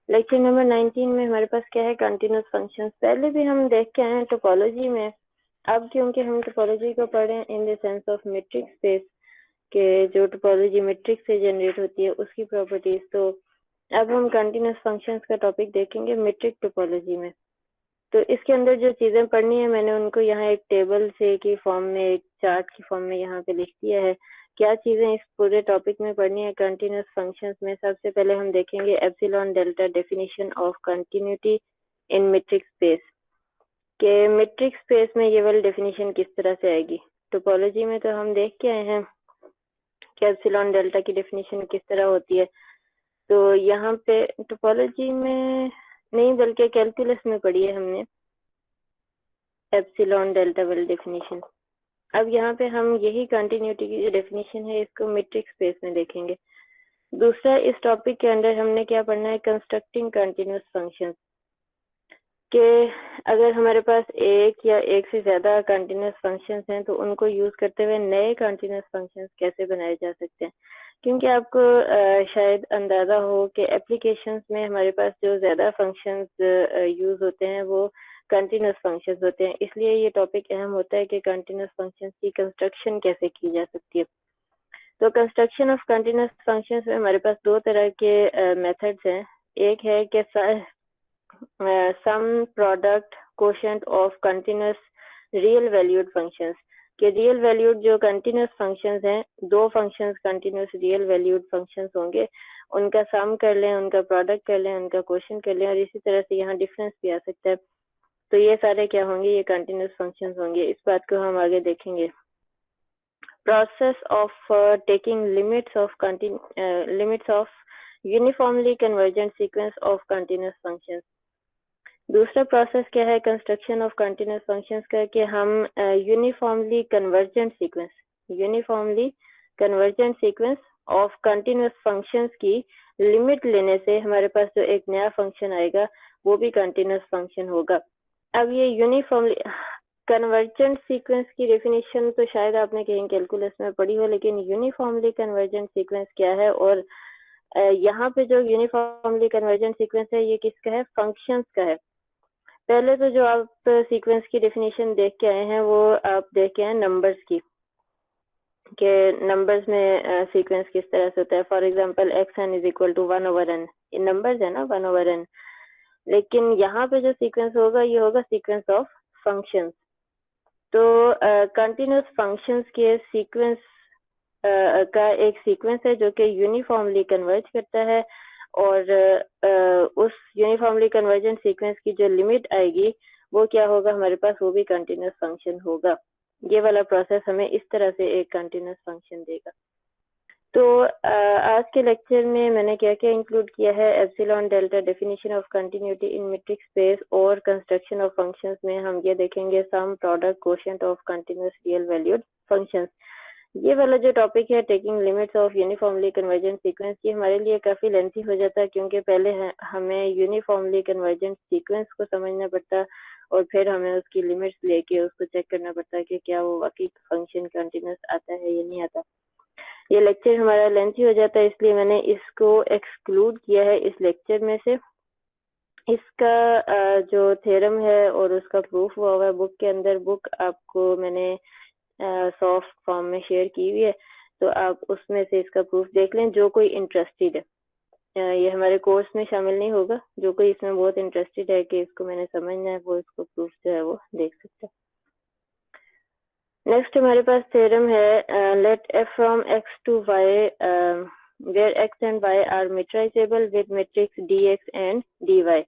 Lecture number 19 में हमारे पास क्या है, कंटिन्यूस फंक्शंस। पहले भी हम देख के आए हैं टोपोलॉजी में। अब क्योंकि हम टोपोलॉजी को पढ़े हैं in the sense of matrix space के जो टोपोलॉजी मैट्रिक्स से जनरेट होती है उसकी प्रॉपर्टीज, तो अब हम कंटिन्यूस फंक्शंस का टॉपिक देखेंगे मैट्रिक टोपोलॉजी में। तो इसके अंदर जो चीजें पढ़नी है मैंने उनको यहाँ एक टेबल से की फॉर्म में, एक चार्ट की फॉर्म में यहाँ पे लिख दिया है। क्या चीजें इस पूरे टॉपिक में पढ़नी है कंटिन्यूस फंक्शंस में। सबसे पहले हम देखेंगे epsilon delta definition of continuity in metric space के मैट्रिक्स स्पेस में ये वाली डेफिनेशन किस तरह से आएगी। टोपोलॉजी में तो हम देख के आए हैं कि एप्सिलॉन डेल्टा की डेफिनेशन किस तरह होती है, तो यहाँ पे टोपोलॉजी में नहीं बल्कि कैलकुलस में पढ़ी है हमने एप्सिलॉन डेल्टा वाली डेफिनेशन। अब यहाँ पे हम यही कंटिन्यूटी की जो डेफिनेशन है इसको मैट्रिक्स स्पेस में देखेंगे। दूसरा, इस टॉपिक के अंदर हमने क्या पढ़ना है, कंस्ट्रक्टिंग कंटिन्यूस फंक्शंस के अगर हमारे पास एक या एक से ज्यादा कंटिन्यूस फंक्शंस हैं तो उनको यूज करते हुए नए कंटिन्यूस फंक्शंस कैसे बनाए जा सकते हैं। क्योंकि आपको शायद अंदाजा हो कि एप्लीकेशंस में हमारे पास जो ज्यादा फंक्शंस यूज होते हैं वो कंटिन्यूस फंक्शंस होते हैं, इसलिए ये टॉपिक अहम होता है कि कंटिन्यूस फंक्शंस की कंस्ट्रक्शन कैसे की जा सकती है। तो कंस्ट्रक्शन ऑफ कंटिन्यूस फंक्शंस में हमारे पास दो तरह के मेथड्स हैं। एक है कि sum product quotient of continuous real valued functions के रियल वैल्यूड जो कंटिन्यूस फंक्शंस हैं, दो functions continuous real valued functions होंगे, उनका सम कर लें, उनका प्रोडक्ट कर लें, उनका कोशेंट कर लें, और इसी तरह से यहाँ डिफरेंस भी आ सकता है। तो ये सारे क्या होंगे, ये कंटिन्यूस फंक्शंस होंगे। इस बात को हम आगे देखेंगे। Process of taking limits of uniformly convergent sequence of continuous functions। दूसरा प्रोसेस क्या है कंस्ट्रक्शन ऑफ कंटिन्यूस फंक्शंस का, कि हम uniformly convergent sequence of continuous functions की लिमिट लेने से हमारे पास जो एक नया फंक्शन आएगा वो भी कंटिन्यूस फंक्शन होगा। अब ये यूनिफॉर्मली कन्वर्जेंट सीक्वेंस की डेफिनेशन तो शायद आपने कहीं कैलकुलस में पढ़ी हो, लेकिन यूनिफॉर्मली कन्वर्जेंट सीक्वेंस क्या है, और यहाँ पे जो यूनिफॉर्मली कन्वर्जेंट सीक्वेंस है ये किसका है, फंक्शंस का है। पहले तो जो आप सीक्वेंस की डेफिनेशन देख के आए हैं वो आप देख के आए नंबर्स की, के नंबर्स में सीक्वेंस किस तरह से होता है। For example xn is equal to 1/n, ये नंबर्स है ना 1/n, लेकिन यहाँ पे जो सीक्वेंस होगा ये होगा सीक्वेंस ऑफ फंक्शंस। तो कंटिन्यूस फंक्शंस के सीक्वेंस का एक सीक्वेंस है जो कि यूनिफॉर्मली कन्वर्ज करता है, और उस यूनिफॉर्मली कन्वर्जेंट सीक्वेंस की जो लिमिट आएगी वो क्या होगा हमारे पास, वो भी कंटिन्यूस फंक्शन होगा। ये वाला प्रोसेस हमें इस तरह से एक कंटिन्यूस फंक्शन देगा। तो आज के लेक्चर में मैंने क्या क्या इंक्लूड किया है, epsilon delta definition of continuity in metric space, और कंस्ट्रक्शन ऑफ फंक्शंस में हम ये देखेंगे sum product quotient of continuous real valued functions. ये वाला जो टॉपिक है taking limits of uniformly convergent sequence, ये हमारे लिए काफी लेंथी हो जाता है, क्योंकि पहले हमें यूनिफॉर्मली कन्वर्जेंट सीक्वेंस को समझना पड़ता और फिर हमें उसकी लिमिट्स लेके उसको चेक करना पड़ता कि क्या वो वाकई फंक्शन कंटिन्यूस आता है या नहीं आता। ये लेक्चर हमारा लेंथी हो जाता है, इसलिए मैंने इसको एक्सक्लूड किया है इस लेक्चर में से। इसका जो थ्योरम है और उसका प्रूफ हुआ हुआ है बुक के अंदर, बुक आपको मैंने सॉफ्ट फॉर्म में शेयर की हुई है, तो आप उसमें से इसका प्रूफ देख लें जो कोई इंटरेस्टेड है। ये हमारे कोर्स में शामिल नहीं होगा, जो कोई इसमें बहुत इंटरेस्टेड है कि इसको मैंने समझना है वो इसको प्रूफ जो है वो देख सकता है। नेक्स्ट हमारे पास थ्योरम है let f from x to y where x and y are metrizable with matrix dx and dy,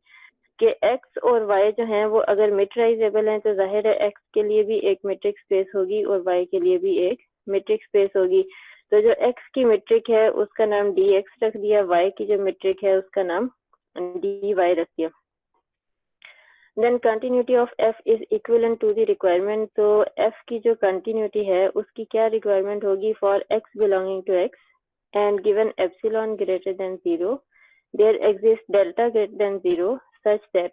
कि x और y जो हैं वो अगर मेट्राइजेबल हैं तो जाहिर है x के लिए भी एक मेट्रिक स्पेस होगी और y के लिए भी एक मेट्रिक स्पेस होगी। तो जो x की मेट्रिक है उसका नाम dx रख दिया, y की जो मेट्रिक है उसका नाम dy रख दिया। Then continuity of f is equivalent to the requirement, तो f की जो कंटिन्यूटी है उसकी क्या रिक्वायरमेंट होगी, for x belonging to x and given epsilon greater than 0 there exist delta greater than 0 such that.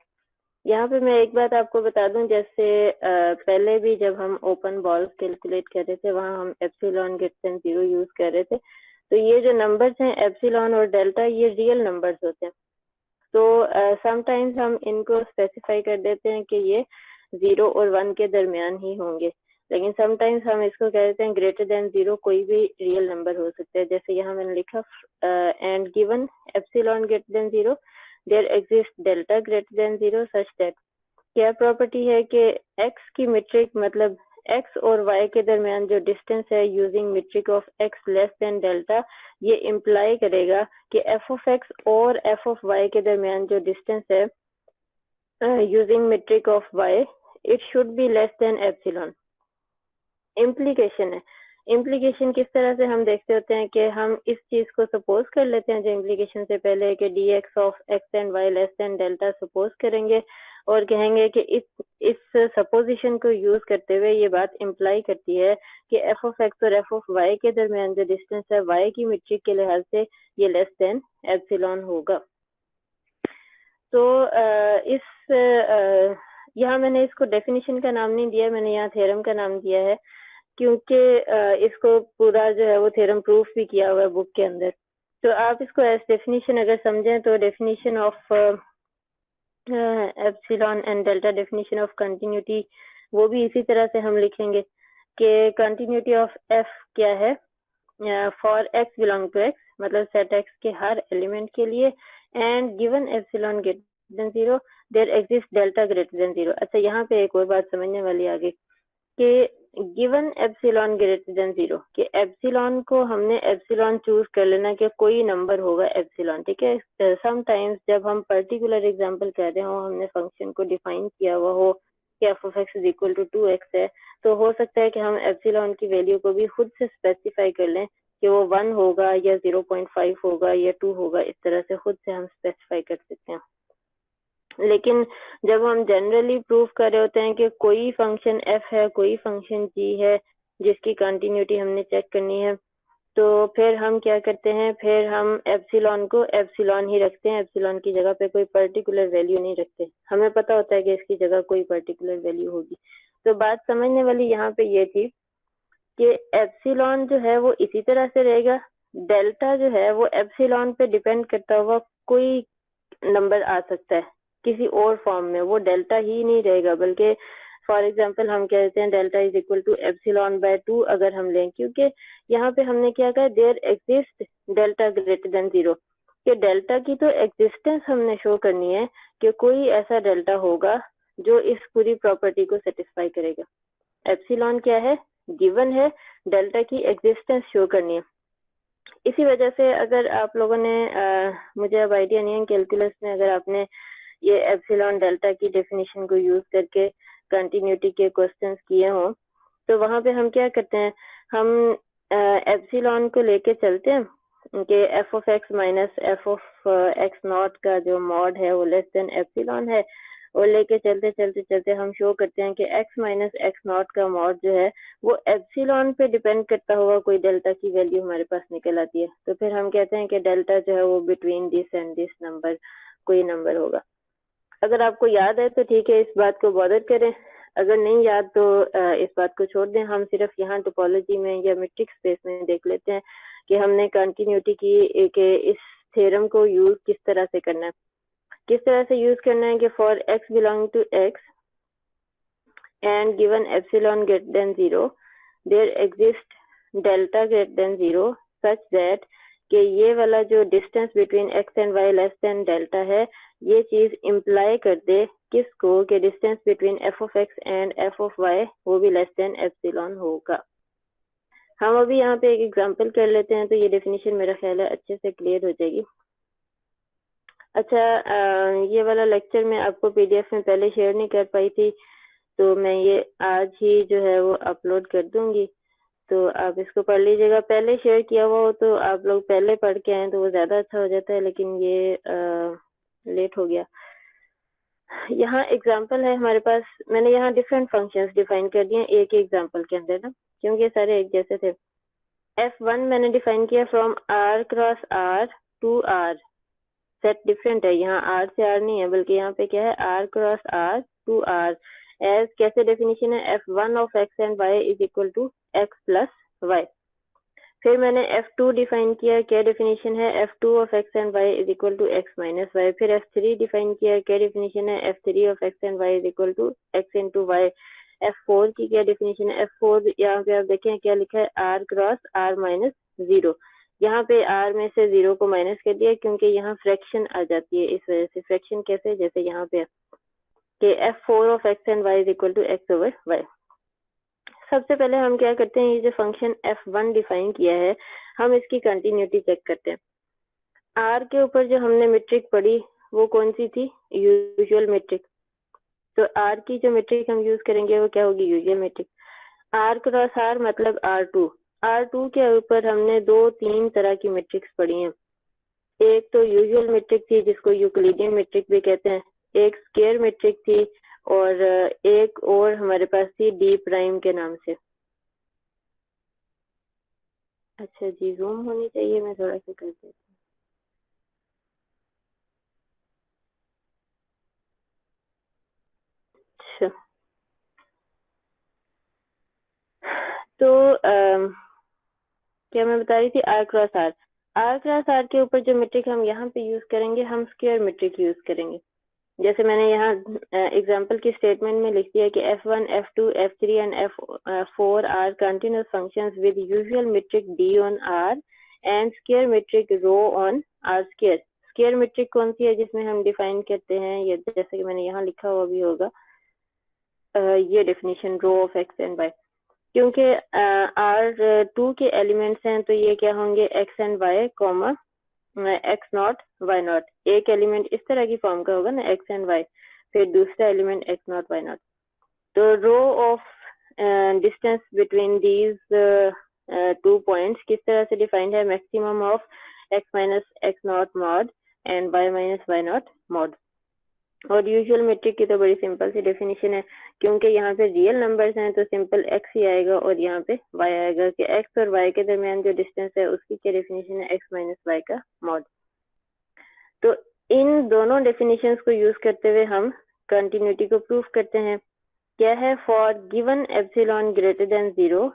यहाँ पे मैं एक बात आपको बता दूं, जैसे पहले भी जब हम ओपन बॉल्स कैलकुलेट कर रहे थे वहाँ हम एप्सिलॉन ग्रेटर देन 0 यूज कर रहे थे। तो ये जो नंबर्स हैं एप्सिलॉन और डेल्टा ये रियल नंबर्स होते हैं, तो समटाइम्स हम इनको स्पेसिफाई कर देते हैं कि ये 0 और 1 के दरमियान ही होंगे, लेकिन समटाइम्स हम इसको कह देते हैं ग्रेटर देन 0 कोई भी रियल नंबर हो सकता है। जैसे यहाँ मैंने लिखा and given epsilon greater than 0 there exist delta greater than 0 such that, क्या प्रॉपर्टी है कि x की मीट्रिक मतलब x और y के दरमियान जो डिस्टेंस है using metric of x less than delta, ये इम्प्लाई करेगा कि f ऑफ x और f ऑफ y के दरमियान जो डिस्टेंस है using metric of y it should be less than epsilon. Implication है, इम्प्लीकेशन किस तरह से हम देखते होते हैं कि हम इस चीज को सपोज कर लेते हैं जो इम्प्लीकेशन से पहले कि dx of x and y less than delta suppose करेंगे और कहेंगे कि इस सपोजिशन को यूज करते हुए ये बात इम्प्लाई करती है कि f ऑफ x और f ऑफ y के दरमियान जो डिस्टेंस है y की मीट्रिक के लिहाज से ये लेस देन एप्सिलॉन होगा। तो यहाँ मैंने इसको डेफिनेशन का नाम नहीं दिया, मैंने यहाँ थ्योरम का नाम दिया है क्योंकि इसको पूरा जो है वो थ्योरम प्रूफ भी किया हुआ है बुक के अंदर। तो आप इसको एज डेफिनेशन अगर समझें तो definition of epsilon and delta, definition of continuity, वो भी इसी तरह से हम लिखेंगे कि कंटिन्यूटी ऑफ एफ क्या है for x belong to x, मतलब सेट एक्स के हर एलिमेंट के लिए, and given epsilon greater than 0 there exist delta greater than 0। अच्छा, यहाँ पे एक और बात समझने वाली आगे कि गिवन एप्सिलॉन ग्रेटर देन 0 कि एप्सिलॉन को हमने एप्सिलॉन चूज कर लेना कि कोई नंबर होगा एप्सिलॉन, ठीक है। समटाइम्स जब हम पर्टिकुलर एग्जांपल कर रहे हो, हमने फंक्शन को डिफाइन किया हुआ हो कि f of x is equal to 2x है, तो हो सकता है कि हम एप्सिलॉन की वैल्यू को भी खुद से स्पेसिफाई कर लें कि वो 1 होगा या 0.5 होगा या 2 होगा, इस तरह से खुद से हम स्पेसिफाई कर सकते हैं। लेकिन जब हम जनरली प्रूफ कर रहे होते हैं कि कोई फंक्शन f है, कोई फंक्शन g है जिसकी कंटिन्यूटी हमने चेक करनी है, तो फिर हम क्या करते हैं, फिर हम एप्सिलॉन को एप्सिलॉन ही रखते हैं, एप्सिलॉन की जगह पे कोई पर्टिकुलर वैल्यू नहीं रखते। हमें पता होता है कि इसकी जगह कोई पर्टिकुलर वैल्यू होगी। तो बात समझने वाली यहाँ पे ये थी कि एप्सिलॉन जो है वो इसी तरह से रहेगा, डेल्टा जो है वो एप्सिलॉन पे डिपेंड करता हुआ कोई नंबर आ सकता है किसी और फॉर्म में, वो डेल्टा ही नहीं रहेगा, बल्कि फॉर एग्जांपल हम कहते हैं delta is equal to epsilon by 2 अगर हम लें, क्योंकि यहाँ पे हमने क्या कहा, there exist delta greater than 0, कि डेल्टा की तो एग्जिस्टेंस हमने शो करनी है कि कोई ऐसा डेल्टा होगा जो इस पूरी प्रॉपर्टी को सेटिस्फाई करेगा। एप्सिलॉन क्या है, गिवन है, डेल्टा की एग्जिस्टेंस शो करनी है। इसी वजह से अगर आप लोगों ने मुझे अब आइडिया नहीं है, कैलकुलस में अगर आपने ये एप्सिलॉन डेल्टा की डेफिनेशन को यूज करके कंटिन्यूटी के क्वेश्चंस किए हों, तो वहां पे हम क्या करते हैं, हम एप्सिलॉन को लेके चलते हैं कि f of x minus F of x not का जो मॉड है वो लेस देन एप्सिलॉन है, और लेके चलते चलते चलते हम शो करते हैं कि x माइनस एक्स नॉट का मॉड जो है वो एप्सिलॉन पे डिपेंड करता हुआ कोई डेल्टा की वैल्यू हमारे पास निकल आती है। तो फिर हम कहते हैं कि डेल्टा जो है वो between this and this number कोई नंबर होगा। अगर आपको याद है तो ठीक है, इस बात को बॉदर करें, अगर नहीं याद तो इस बात को छोड़ दें। हम सिर्फ यहाँ टोपोलॉजी में या मैट्रिक्स स्पेस में देख लेते हैं कि हमने कंटिन्यूटी की कि इस थ्योरम को यूज किस तरह से करना है, किस तरह से यूज करना है कि for x belong to x and given epsilon greater than 0 there exist delta greater than 0 such that कि ये वाला जो distance between x and y less than delta है, ये चीज इम्प्लाई कर दे किसको, कि distance between f of x and f of y वो भी लेस देन एप्सिलॉन होगा। हम अभी यहाँ पे एक एग्जांपल कर लेते हैं, तो ये डेफिनेशन मेरा ख्याल है अच्छे से क्लियर हो जाएगी। अच्छा, ये वाला लेक्चर मैं आपको पीडीएफ में पहले शेयर नहीं कर पाई थी, तो मैं ये आज ही जो है वो अपलोड कर दूंगी, तो आप इसको पढ़ लीजिएगा। पहले शेयर किया हुआ हो तो आप लोग पहले पढ़ के आए तो वो ज़्यादा अच्छा हो जाता है, लेकिन ये लेट हो गया। यहाँ एग्जाम्पल है हमारे पास, मैंने यहाँ डिफरेंट फंक्शंस डिफाइन कर दिए एक ही एग्जाम्पल के अंदर ना, क्योंकि ये सारे एक जैसे थे। F1 मैंने डिफाइन किया from R cross R to R, set different है, यहाँ R से R नहीं है, बल्कि यहाँ पे क्या है, R cross R to R। एज कैसे डेफिनेशन है, F1 of x and y is equal to x plus y। फिर मैंने F2 डिफाइन किया, क्या डेफिनेशन है, F2 of x and y is equal to x minus y. फिर F3 define किया, क्या डेफिनेशन है, F3 of x and y is equal to x into y. F4 की क्या डेफिनेशन है, F4 यहाँ पे आप देखें क्या लिखा है, r cross r minus zero. यहाँ पे r में से जीरो को माइनस कर दिया क्योंकि यहाँ फ्रैक्शन आ जाती है, इस वजह से। फ्रैक्शन कैसे, जैसे यहाँ पे कि F4 of x and y is equal to x over y। सबसे पहले हम क्या करते हैं, ये जो फंक्शन F1 डिफाइन किया है, हम इसकी कंटिन्यूटी चेक करते हैं। R के ऊपर जो हमने मीट्रिक पढ़ी वो कौन सी थी, यूजुअल मीट्रिक। तो R की जो मीट्रिक हम यूज करेंगे वो क्या होगी, usual metric. R cross R मतलब R2। R2 के ऊपर हमने 2-3 तरह की मीट्रिक्स पढ़ी हैं। एक तो यूजुअल मीट्रिक थी जिसको यूक्लिडियन मीट्रिक भी कहते हैं, एक स्क्वायर मीट्रिक थी, और एक और हमारे पास थी डी प्राइम के नाम से। अच्छा जी, जूम होनी चाहिए, मैं थोड़ा सा कर देती हूँ। अच्छा, तो क्या मैं बता रही थी, R cross R. R cross R के ऊपर जो मीट्रिक हम यहाँ पे यूज करेंगे, हम स्क्वायर मीट्रिक यूज करेंगे। जैसे मैंने यहाँ एग्जांपल की स्टेटमेंट में लिख दिया कि F1, F2, F3 and F4 are continuous functions with usual metric D on R and square metric rho on R square. Square metric कौन सी है जिसमें हम डिफाइन करते हैं, ये जैसे कि मैंने यहाँ लिखा हुआ भी होगा, ये definition rho of x and y। क्योंकि R2 के एलिमेंट्स हैं तो ये क्या होंगे, x and y comma x not y nought. एक एलिमेंट इस तरह की फॉर्म का होगा ना, एक्स एंड वाई, फिर दूसरा element x not y not. तो rho of distance between these 2 points किस तरह से डिफाइंड है, maximum of x minus x not mod and y minus y not mod. और यूजुअल मेट्रिक की तो बड़ी सिंपल सी डेफिनेशन है, क्योंकि यहाँ पे रियल नंबर्स हैं तो सिंपल x ही आएगा और यहाँ पे y आएगा, कि x और y के दरमियान जो डिस्टेंस है उसकी क्या डेफिनेशन है, x माइनस वाई का मॉड। तो इन दोनों डेफिनेशंस को यूज करते हुए हम कंटिन्यूटी को प्रूव करते हैं। क्या है, for given epsilon greater than 0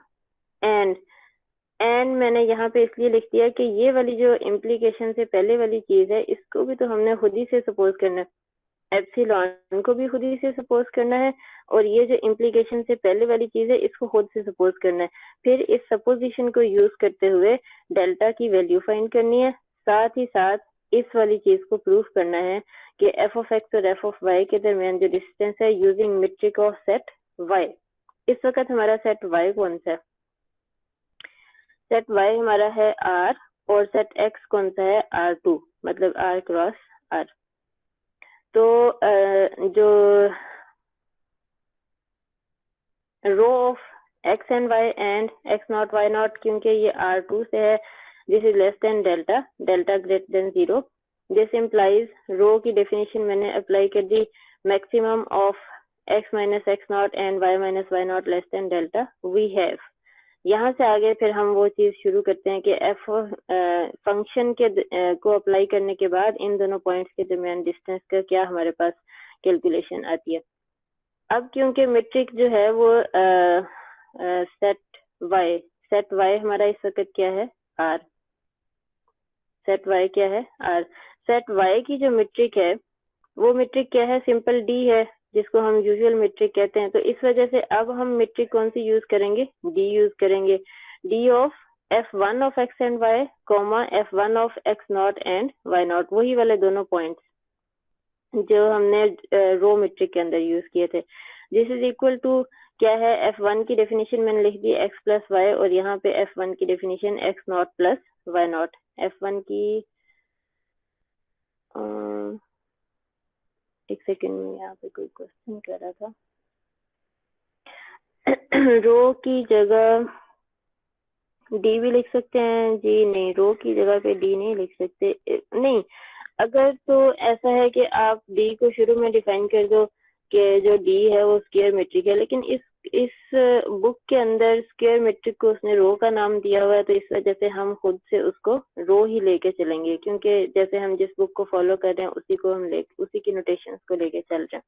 and मैंने यहाँ पे इसलिए लिख दिया कि ये वाली जो इम्प्लीकेशन से पहले वाली चीज है, इसको भी तो हमने खुद ही से सपोज करना है, एप्सिलॉन को भी खुद ही से सपोज करना है, और ये जो इम्प्लीकेशन से पहले वाली चीज है इसको खुद से सपोज करना है। फिर इस सपोजिशन को यूज करते हुए डेल्टा की वैल्यू फाइंड करनी है, साथ ही साथ इस वाली चीज को प्रूफ करना है कि एफ ऑफ एक्स और एफ ऑफ वाई के दरमियान जो डिस्टेंस है using metric of set y. इस वक्त हमारा सेट वाई कौन सा है, सेट वाई हमारा है आर, और सेट एक्स कौन सा है, R2, मतलब आर क्रॉस आर। तो जो rho of x and y and x not y naught, क्योंकि ये R2 से है, this is less than delta, delta greater than 0। This implies, rho की डेफिनेशन मैंने अप्लाई कर दी, maximum of x minus x not and y minus y not less than delta we have. यहाँ से आगे फिर हम वो चीज शुरू करते हैं कि एफ फंक्शन के को अप्लाई करने के बाद इन दोनों पॉइंट्स के दरमियान डिस्टेंस का क्या हमारे पास कैलकुलेशन आती है। अब क्योंकि मीट्रिक जो है वो सेट वाई हमारा इस वक्त क्या है, आर। सेट वाई क्या है, आर। सेट वाई की जो मीट्रिक है वो मीट्रिक क्या है, सिंपल डी है, जिसको हम यूजुअल मीट्रिक कहते हैं। तो इस वजह से अब हम मीट्रिक कौन सी यूज करेंगे, डी यूज करेंगे। D of F1 of x and y comma F1 of x not and y nought, वही वाले दोनों पॉइंट्स जो हमने रो मीट्रिक के अंदर यूज किए थे। दिस इज इक्वल टू क्या है, F1 की डेफिनेशन मैंने लिख दी x प्लस वाई, और यहाँ पे F1 की definition x nought plus y nought. F1 की एक सेकेंड में यहाँ पे कोई क्वेश्चन कर रहा था, रो की जगह डी भी लिख सकते हैं जी, नहीं रो की जगह पे डी नहीं लिख सकते, नहीं। अगर तो ऐसा है कि आप डी को शुरू में डिफाइन कर दो कि जो डी है वो स्क्वायर मीट्रिक है, लेकिन इस बुक के अंदर स्क्वायर मीट्रिक को उसने रो का नाम दिया हुआ है, तो इस वजह से हम खुद से उसको रो ही लेके चलेंगे, क्योंकि जैसे हम जिस बुक को फॉलो कर रहे हैं उसी की नोटेशंस को लेके चल रहे हैं।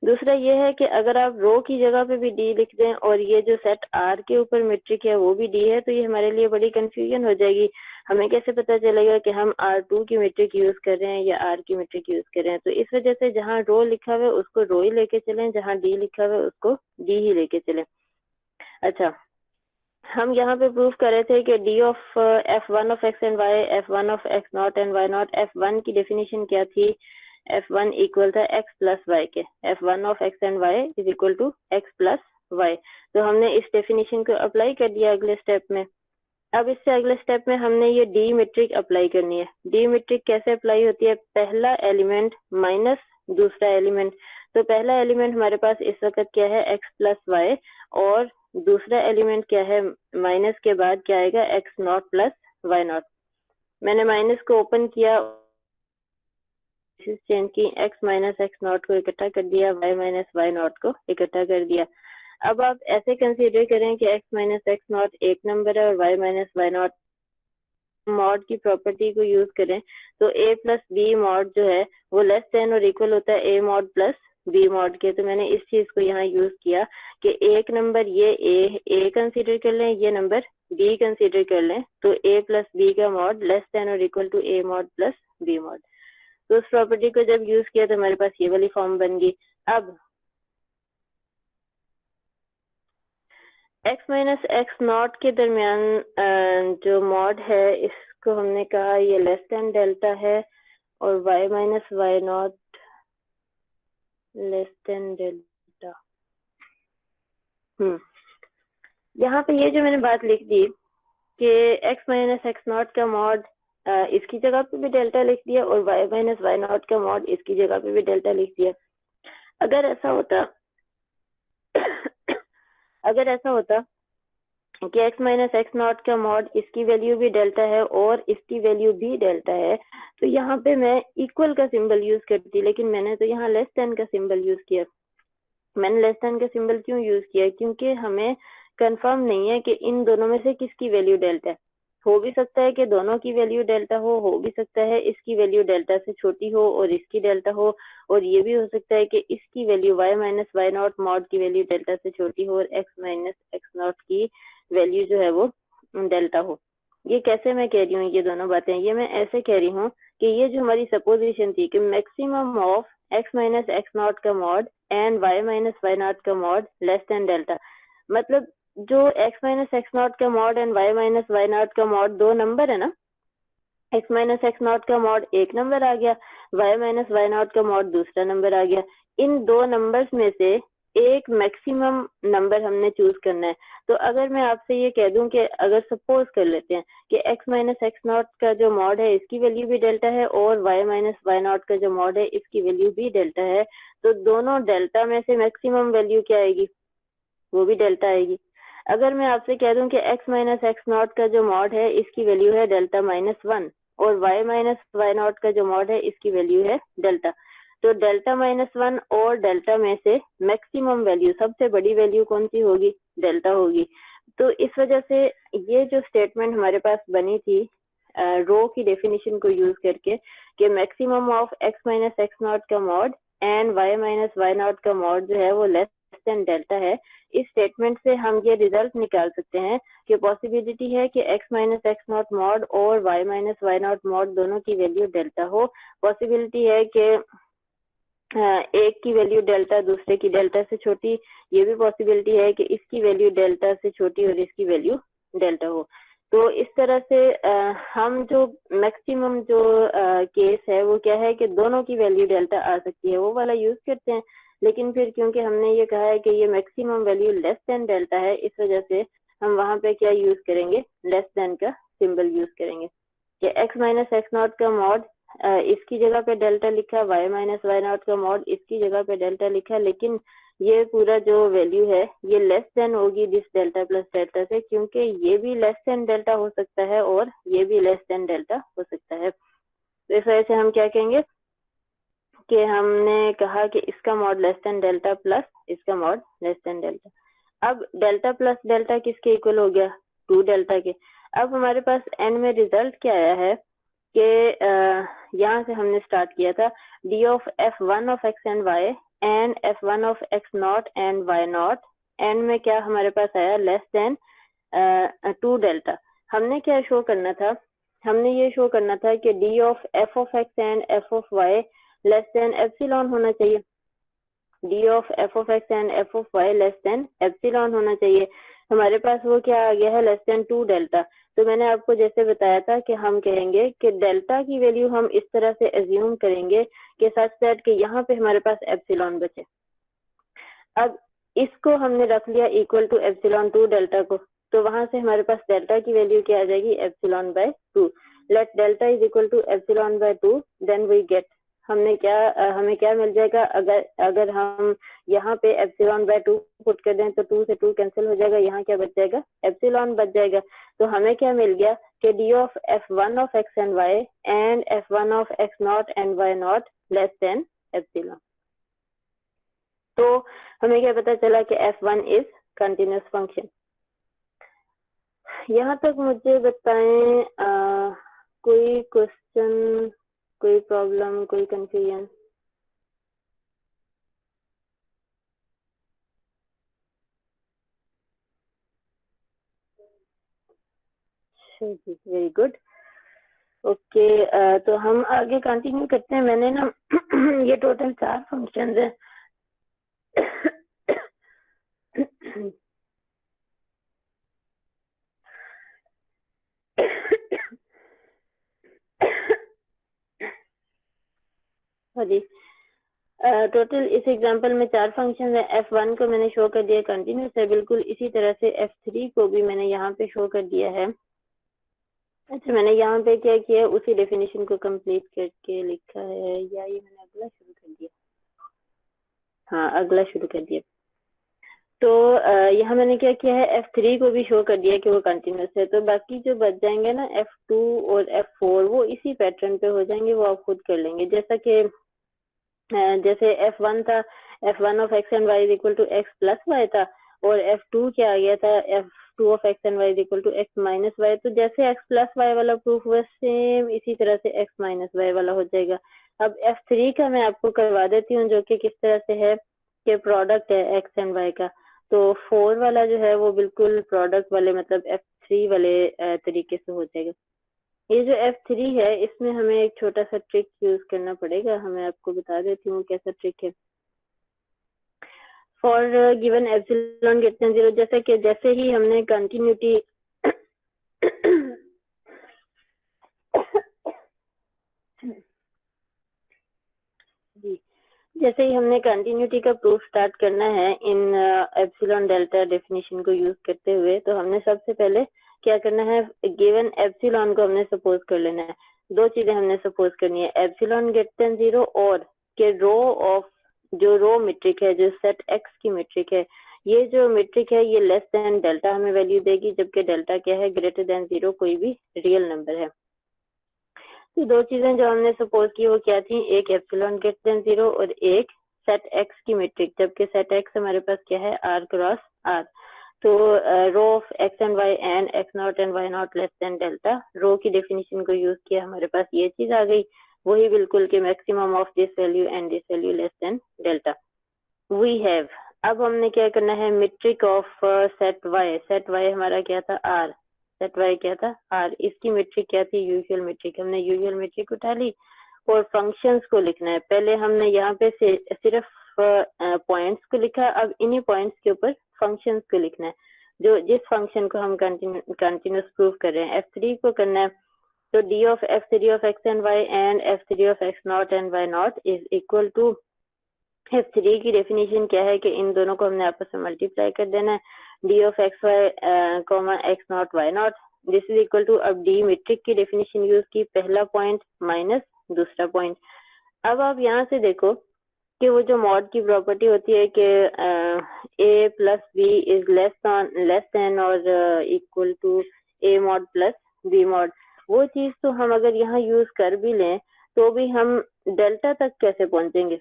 दूसरा ये है कि अगर आप रो की जगह पे भी डी लिख दें और ये जो सेट आर के ऊपर मीट्रिक है वो भी डी है, तो ये हमारे लिए बड़ी कंफ्यूजन हो जाएगी। हमें कैसे पता चलेगा कि हम R2 की मीट्रिक यूज कर रहे हैं या R की मीट्रिक यूज कर रहे हैं। तो इस वजह से जहाँ रो लिखा हुआ है उसको रो ही लेके चलें, जहाँ डी लिखा हुआ है उसको डी ही लेके चलें। अच्छा, हम यहाँ पे प्रूफ कर रहे थे कि d of f1 of x and y, f1 of x nought and y not, f1 की डेफिनेशन क्या थी? f1 इक्वल था x प्लस y के, f1 of x and y is equal to x plus y। तो हमने इस definition को apply कर दिया अगले स्टेप में। अब इससे अगले स्टेप में हमने ये डी मीट्रिक अप्लाई करनी है। डी मीट्रिक कैसे अप्लाई होती है? पहला एलिमेंट माइनस दूसरा एलिमेंट। तो पहला एलिमेंट हमारे पास इस वक्त क्या है? x प्लस वाई, और दूसरा एलिमेंट क्या है? माइनस के बाद क्या आएगा? x nought plus y nought. मैंने माइनस को ओपन किया, चेंज की, x माइनस एक्स नॉट को इकट्ठा कर दिया, y माइनस वाई नॉट को इकट्ठा कर दिया। अब आप ऐसे कंसीडर करें कि x माइनस एक्स नॉट एक नंबर है और y minus y not. Mod की प्रॉपर्टी को यूज करें तो a प्लस बी मॉड जो है वो लेस देन और इक्वल होता है a mod plus b mod के। तो मैंने इस चीज को यहाँ यूज किया कि एक नंबर ये a कंसीडर कर लें, ये नंबर b कंसीडर कर लें, तो a प्लस बी का मॉड लेस देन और equal to a mod plus b mod. तो उस प्रॉपर्टी को जब यूज किया तो हमारे पास ये वाली फॉर्म बन गई। अब x माइनस एक्स नॉट के दरमियान जो मॉड है इसको हमने कहा ये लेस देन डेल्टा है, और y minus y not less than delta. यहाँ पे ये जो मैंने बात लिख दी कि x माइनस एक्स नॉट का मॉड इसकी जगह पे भी डेल्टा लिख दिया, और y माइनस वाई नॉट का मॉड इसकी जगह पे भी डेल्टा लिख दिया। अगर ऐसा होता अगर ऐसा होता कि x माइनस एक्स नॉट का मॉड इसकी वैल्यू भी डेल्टा है और इसकी वैल्यू भी डेल्टा है, तो यहाँ पे मैं इक्वल का सिंबल यूज करती, लेकिन मैंने तो यहाँ लेस देन का सिंबल यूज किया। मैंने लेस देन का सिंबल क्यों यूज किया? क्योंकि हमें कंफर्म नहीं है कि इन दोनों में से किसकी वैल्यू डेल्टा है। हो भी सकता है कि दोनों की वैल्यू डेल्टा हो भी सकता है इसकी वैल्यू डेल्टा से छोटी हो और इसकी डेल्टा हो, और ये भी हो सकता है कि इसकी value y minus y not mod की वैल्यू डेल्टा से छोटी हो और x माइनस एक्स नॉट की वैल्यू जो है वो डेल्टा हो। ये कैसे मैं कह रही हूँ ये दोनों बातें? ये मैं ऐसे कह रही हूँ कि ये जो हमारी सपोजिशन थी कि maximum of x minus x not का mod and y minus y not का मॉड लेस देन डेल्टा, मतलब जो x माइनस एक्स नॉट का mod and y minus y not का मॉड दो नंबर है ना, x माइनस एक्स नॉट का मॉड एक नंबर आ गया, y माइनस वाई नॉट का मॉड दूसरा नंबर आ गया। इन दो नंबर्स में से एक मैक्सिमम नंबर हमने चूज करना है। तो अगर मैं आपसे ये कह दूं कि अगर सपोज कर लेते हैं कि x माइनस एक्स नॉट का जो मॉड है इसकी वैल्यू भी डेल्टा है और y माइनस वाई नॉट का जो मॉड है इसकी वैल्यू भी डेल्टा है, तो दोनों डेल्टा में से मैक्सिमम वैल्यू क्या आएगी? वो भी डेल्टा आएगी। अगर मैं आपसे कह दूं कि x माइनस एक्स नॉट का जो मॉड है इसकी वैल्यू है डेल्टा माइनस वन, और y माइनस वाई नॉट का जो मॉड है इसकी वैल्यू है डेल्टा, तो डेल्टा माइनस वन और डेल्टा में से मैक्सिमम वैल्यू, सबसे बड़ी वैल्यू कौन सी होगी? डेल्टा होगी। तो इस वजह से ये जो स्टेटमेंट हमारे पास बनी थी रो की डेफिनेशन को यूज करके कि maximum of x minus x not का mod and y minus y not का मॉड जो है वो लेस देन डेल्टा है, इस स्टेटमेंट से हम ये रिजल्ट निकाल सकते हैं कि पॉसिबिलिटी है कि x minus x not mod और y minus y not mod दोनों की वैल्यू डेल्टा हो। पॉसिबिलिटी है कि एक की वैल्यू डेल्टा दूसरे की डेल्टा से छोटी, ये भी पॉसिबिलिटी है कि इसकी वैल्यू डेल्टा से छोटी और इसकी वैल्यू डेल्टा हो। तो इस तरह से हम जो मैक्सिमम जो केस है वो क्या है कि दोनों की वैल्यू डेल्टा आ सकती है, वो वाला यूज करते हैं। लेकिन फिर क्योंकि हमने ये कहा है कि ये maximum value less than delta है, इस वजह से हम वहां पे क्या यूज करेंगे? लेस देन का सिंबल यूज करेंगे कि x माइनस एक्स नॉट का मॉड इसकी जगह पे डेल्टा लिखा, y माइनस वाई नॉट का मॉड इसकी जगह पे डेल्टा लिखा, लेकिन ये पूरा जो वैल्यू है ये लेस देन होगी दिस डेल्टा प्लस डेल्टा से, क्योंकि ये भी लेस देन डेल्टा हो सकता है और ये भी लेस देन डेल्टा हो सकता है। तो इस वजह से हम क्या कहेंगे कि हमने कहा कि इसका mod less than delta plus इसका मॉड लेस देन डेल्टा। अब डेल्टा प्लस डेल्टा किसके इक्वल हो गया? 2 डेल्टा के। अब हमारे पास एंड में रिजल्ट क्या आया है कि यहाँ से हमने स्टार्ट किया था D of f1 of x and y and f1 of x0 and y0, and में क्या हमारे पास आया लेस देन 2 डेल्टा। हमने क्या शो करना था, हमने ये शो करना था कि d of f of x and f of y less than epsilon होना चाहिए, d of f of x and f of y less than epsilon होना चाहिए। हमारे पास वो क्या आ गया है, लेस देन 2 डेल्टा। तो मैंने आपको जैसे बताया था कि हम कहेंगे कि डेल्टा की वैल्यू हम इस तरह से एज्यूम करेंगे कि सच दैट कि यहाँ पे हमारे पास एप्सिलॉन बचे। अब इसको हमने रख लिया इक्वल टू एप्सिलॉन 2 डेल्टा को, तो वहां से हमारे पास डेल्टा की वैल्यू क्या आ जाएगी, epsilon by 2। Let delta is equal to epsilon by 2, then we get, हमें क्या मिल जाएगा, अगर हम यहाँ पे एप्सिलॉन बाय 2 पुट कर दें तो 2 से 2 कैंसिल हो जाएगा, यहाँ क्या बच जाएगा, एप्सिलॉन बच जाएगा। तो हमें क्या मिल गया कि d of f1 of x and y and f1 of x0 and y0 less than epsilon. तो हमें क्या पता चला कि f1 इज कंटिन्यूस फंक्शन। यहाँ तक मुझे बताएं कोई क्वेश्चन, कोई प्रॉब्लम, कोई कंफ्यूजन? Very good, okay. तो हम आगे कंटिन्यू करते हैं। मैंने ना ये टोटल 4 फंक्शंस हैं। जी, टोटल इस एग्जांपल में 4 फंक्शन है। f1 को मैंने शो कर दिया कंटिन्यूस है, बिल्कुल इसी तरह से f3 को भी मैंने यहाँ पे शो कर दिया है। अच्छा, मैंने यहाँ पे क्या किया, उसी डेफिनेशन को कंप्लीट करके लिखा है, या ये मैंने अगला शुरू कर दिया, हाँ अगला शुरू कर दिया। तो यहाँ मैंने क्या किया है, f3 को भी शो कर दिया कि वो कंटिन्यूस है। तो बाकी जो बच जाएंगे ना f2 और f4 वो इसी पैटर्न पे हो जाएंगे, वो आप खुद कर लेंगे। जैसा कि जैसे f1 था, f1 of x and y is equal to x plus y था, और f2 क्या आ गया था, f2 of x and y is equal to x minus y. तो जैसे x प्लस वाई वाला प्रूफ हुआ, सेम इसी तरह से x माइनस वाई वाला हो जाएगा। अब f3 का मैं आपको करवा देती हूँ, जो कि किस तरह से है कि प्रोडक्ट है x एंड y का। तो 4 वाला जो है वो बिल्कुल प्रोडक्ट वाले मतलब f3 वाले तरीके से हो जाएगा। ये जो f3 है इसमें हमें एक छोटा सा ट्रिक यूज करना पड़ेगा, हमें आपको बता देती हूँ कैसा ट्रिक है। For given epsilon greater than 0, जैसे कि जैसे ही हमने कंटिन्यूटी जी, जैसे ही हमने कंटिन्यूटी का प्रूफ स्टार्ट करना है इन एप्सिलॉन डेल्टा डेफिनेशन को यूज करते हुए, तो हमने सबसे पहले क्या करना है, गिवन एप्सिलॉन को हमने सपोज कर लेना है। 2 चीजें हमने सपोज करनी है, एप्सिलॉन ग्रेटर देन 0 और के रो ऑफ, जो रो मीट्रिक है, जो सेट एक्स की मीट्रिक है, ये जो मीट्रिक है ये लेस देन डेल्टा हमें वैल्यू देगी, जबकि डेल्टा क्या है, ग्रेटर देन 0 कोई भी रियल नंबर है। तो 2 चीजें जो हमने सपोज की वो क्या थी, एक एप्सिलॉन ग्रेटर देन 0 और एक सेट एक्स की मीट्रिक, जबकि सेट एक्स हमारे पास क्या है, r क्रॉस r। तो rho of x and y and x not and y not less than delta, rho की डेफिनेशन को यूज किया, हमारे पास ये चीज आ गई, वही बिल्कुल के maximum of this value and this value less than delta we have. अब हमने क्या करना है, मीट्रिक ऑफ सेट वाई हमारा क्या था, r, सेट वाई क्या था, r, इसकी मीट्रिक क्या थी, यूजुअल मीट्रिक। हमने यूजुअल मीट्रिक उठा ली और फंक्शंस को लिखना है। पहले हमने यहाँ पे सिर्फ पॉइंट्स को लिखा, अब इन्हीं पॉइंट्स के ऊपर फंक्शंस को लिखना है, जो जिस फंक्शन को हम कंटिन्यूस प्रूव कर रहे हैं। f3 को करना है, तो d of f3 of x and y and f3 of x nought and y nought is equal to, f3 की डेफिनेशन क्या है कि इन दोनों को हमने आपस में मल्टीप्लाई कर देना है, d of x y x not y nought, this is equal to, अब d मीट्रिक की डेफिनेशन यूज की, पहला पॉइंट माइनस दूसरा पॉइंट। अब आप यहाँ से देखो कि वो जो मॉड की प्रॉपर्टी होती है कि a plus b is less than और equal to a mod plus b mod, वो चीज तो हम अगर यहाँ यूज कर भी लें तो भी हम डेल्टा तक कैसे पहुंचेंगे।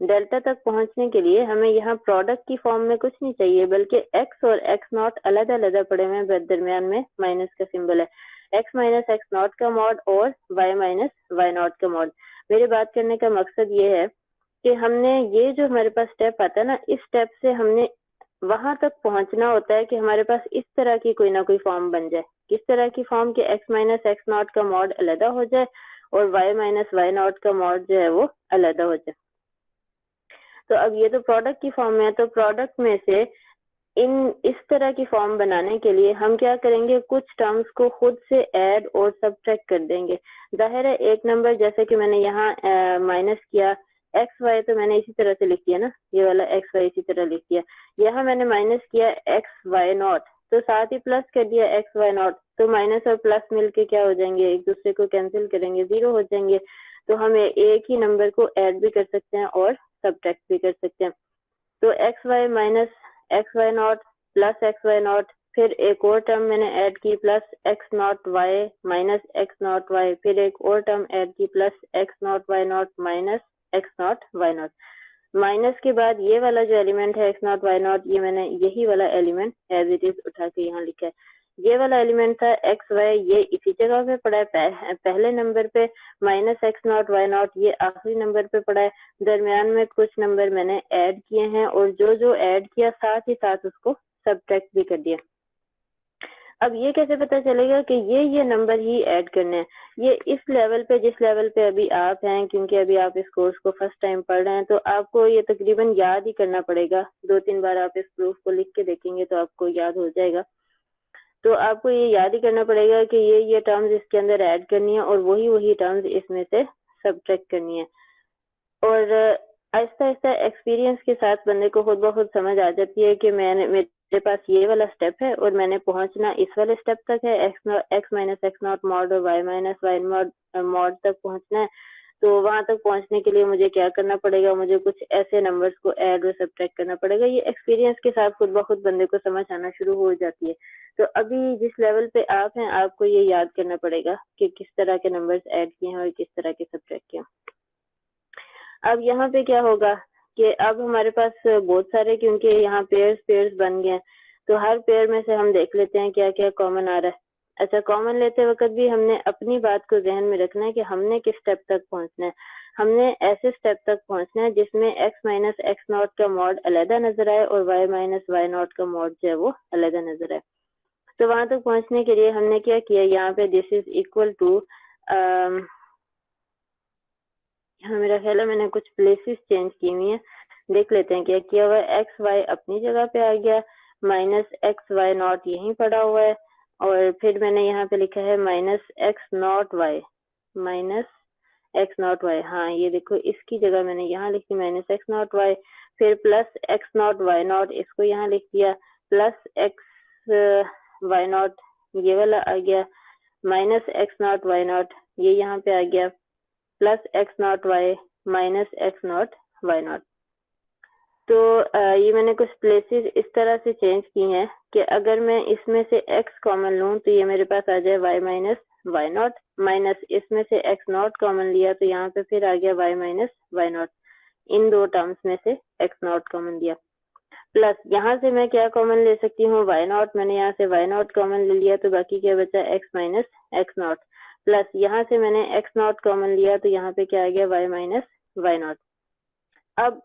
डेल्टा तक पहुंचने के लिए हमें यहाँ प्रोडक्ट की फॉर्म में कुछ नहीं चाहिए, बल्कि x और x नॉट अलग अलग पड़े हुए हैं, दरमियान में माइनस का सिंबल है, x माइनस एक्स नॉट का मॉड और y माइनस वाई नॉट का मॉड। मेरे बात करने का मकसद ये है कि हमने ये जो हमारे पास स्टेप आता है ना, इस स्टेप से हमने वहां तक पहुंचना होता है कि हमारे पास इस तरह की कोई ना कोई फॉर्म बन जाए। किस तरह की फॉर्म के x माइनस एक्स नॉट का मॉड अलग हो जाए और y माइनस वाई नॉट का मॉड जो है वो अलग हो जाए। तो अब ये तो प्रोडक्ट की फॉर्म में है, तो प्रोडक्ट में से इस तरह की फॉर्म बनाने के लिए हम क्या करेंगे, कुछ टर्म्स को खुद से ऐड और सब्ट्रैक्ट कर देंगे। जाहिर है एक नंबर जैसे कि मैंने यहाँ माइनस किया एक्स वाई, तो मैंने इसी तरह से लिख दिया ना, ये वाला एक्स वाई इसी तरह लिख दिया। यहाँ मैंने माइनस किया एक्स वाई नॉट, तो साथ ही प्लस कर दिया एक्स वाई नॉट, तो माइनस और प्लस मिलके क्या हो जाएंगे, एक दूसरे को कैंसिल करेंगे, 0 हो जाएंगे। तो हम एक ही नंबर को ऐड भी कर सकते हैं और सब्ट्रैक्ट भी कर सकते हैं। तो x y minus x y nought plus x y nought, फिर एक और टर्म मैंने ऐड की plus x not y minus x not y, फिर एक और टर्म ऐड की plus x not y nought minus x not y nought. Minus के बाद ये वाला जो एलिमेंट है एक्स नॉट वाई नॉट, ये मैंने यही वाला एलिमेंट एज इट इज उठा के यहाँ लिखा है। ये वाला एलिमेंट था एक्स वाई, ये इसी जगह पे पड़ा है पहले नंबर पे, minus x not y nought ये आखिरी नंबर पे पड़ा है। दरमियान में कुछ नंबर मैंने ऐड किए हैं और जो जो ऐड किया साथ ही साथ उसको सब्ट्रैक्ट भी कर दिया। अब ये कैसे पता चलेगा कि ये नंबर ही ऐड करने हैं? ये इस लेवल पे, जिस लेवल पे अभी आप हैं, क्योंकि अभी आप इस कोर्स को फर्स्ट टाइम पढ़ रहे हैं, तो आपको ये तकरीबन याद ही करना पड़ेगा। 2-3 बार आप इस प्रूफ को लिख के देखेंगे तो आपको याद हो जाएगा। तो आपको ये याद ही करना पड़ेगा कि ये टर्म्स इसके अंदर ऐड करनी है और वही टर्म्स इसमें से सब्ट्रैक्ट करनी है। और आहिस्ता आहिस्ता एक्सपीरियंस के साथ बंदे को खुद ब खुद समझ आ जाती है कि मेरे पास ये वाला स्टेप है और मैंने पहुंचना इस वाले स्टेप तक है, x minus x not mod और वाई माइनस वाई मॉड तक पहुंचना है। तो वहां तक पहुंचने के लिए मुझे क्या करना पड़ेगा, मुझे कुछ ऐसे नंबर्स को ऐड और सब्ट्रैक्ट करना पड़ेगा। ये एक्सपीरियंस के साथ खुद ब खुद बंदे को समझ आना शुरू हो जाती है। तो अभी जिस लेवल पे आप हैं, आपको ये याद करना पड़ेगा कि किस तरह के नंबर्स ऐड किए हैं और किस तरह के सब्ट्रैक्ट किए हैं। अब यहाँ पे क्या होगा कि अब हमारे पास बहुत सारे, क्योंकि यहाँ पेयर्स बन गए हैं, तो हर पेयर में से हम देख लेते हैं क्या क्या कॉमन आ रहा है। अच्छा, कॉमन लेते वक्त भी हमने अपनी बात को जहन में रखना है कि हमने किस स्टेप तक पहुंचना है। हमने ऐसे स्टेप तक पहुंचना है जिसमें एक्स माइनस एक्स नॉट का मॉड अलहदा नजर आए और वाई माइनस वाई नॉट का मॉड जो है वो अलहदा नजर आए। तो वहां तक पहुंचने के लिए हमने क्या किया, यहाँ पे दिस इज इक्वल टू, हाँ मेरा ख्याल है मैंने कुछ प्लेसेस चेंज की हुई हैं, देख लेते हैं क्या किया हुआ है। एक्स वाई अपनी जगह पे आ गया, माइनस एक्स वाई नॉट यहीं पड़ा हुआ है, और फिर मैंने यहाँ पे लिखा है minus x not y, minus x not y. हाँ ये देखो, इसकी जगह मैंने यहाँ लिखी माइनस एक्स नॉट वाई, फिर plus x not y nought, इसको यहाँ लिख दिया, प्लस एक्स वाई नॉट ये वाला आ गया, minus x not y nought ये यहाँ पे आ गया, plus x not y minus x not y not. तो ये मैंने कुछ प्लेसेस इस तरह से चेंज की हैं कि अगर मैं इसमें से x कॉमन लूँ तो ये मेरे पास आ जाए y minus y nought, minus इसमें से x नॉट कॉमन लिया तो यहाँ पे फिर आ गया y माइनस वाई नॉट, इन दो टर्म्स में से x नॉट कॉमन लिया, प्लस यहाँ से मैं क्या कॉमन ले सकती हूँ, वाई नॉट, मैंने यहाँ से वाई नॉट कॉमन ले लिया तो बाकी क्या बचा, x minus x not, plus यहाँ से मैंने एक्स नॉट कॉमन लिया तो यहाँ पे क्या आ गया, y माइनस वाई नॉट। अब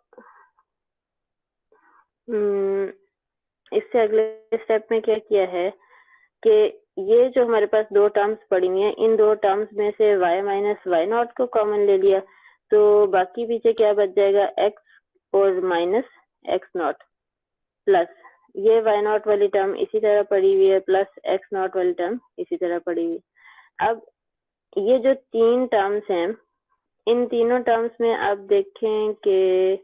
इससे अगले स्टेप में क्या किया है कि ये जो हमारे पास दो टर्म्स पड़ी हुई हैं, इन दो टर्म्स में से y माइनस वाई नॉट को कॉमन ले लिया तो बाकी पीछे क्या बच जाएगा, x और माइनस एक्स नॉट, प्लस ये वाई नॉट वाली टर्म इसी तरह पड़ी हुई है, प्लस एक्स नॉट वाली टर्म इसी तरह पड़ी हुई है। अब ये जो तीन टर्म्स हैं, इन तीनों टर्म्स में आप देखें कि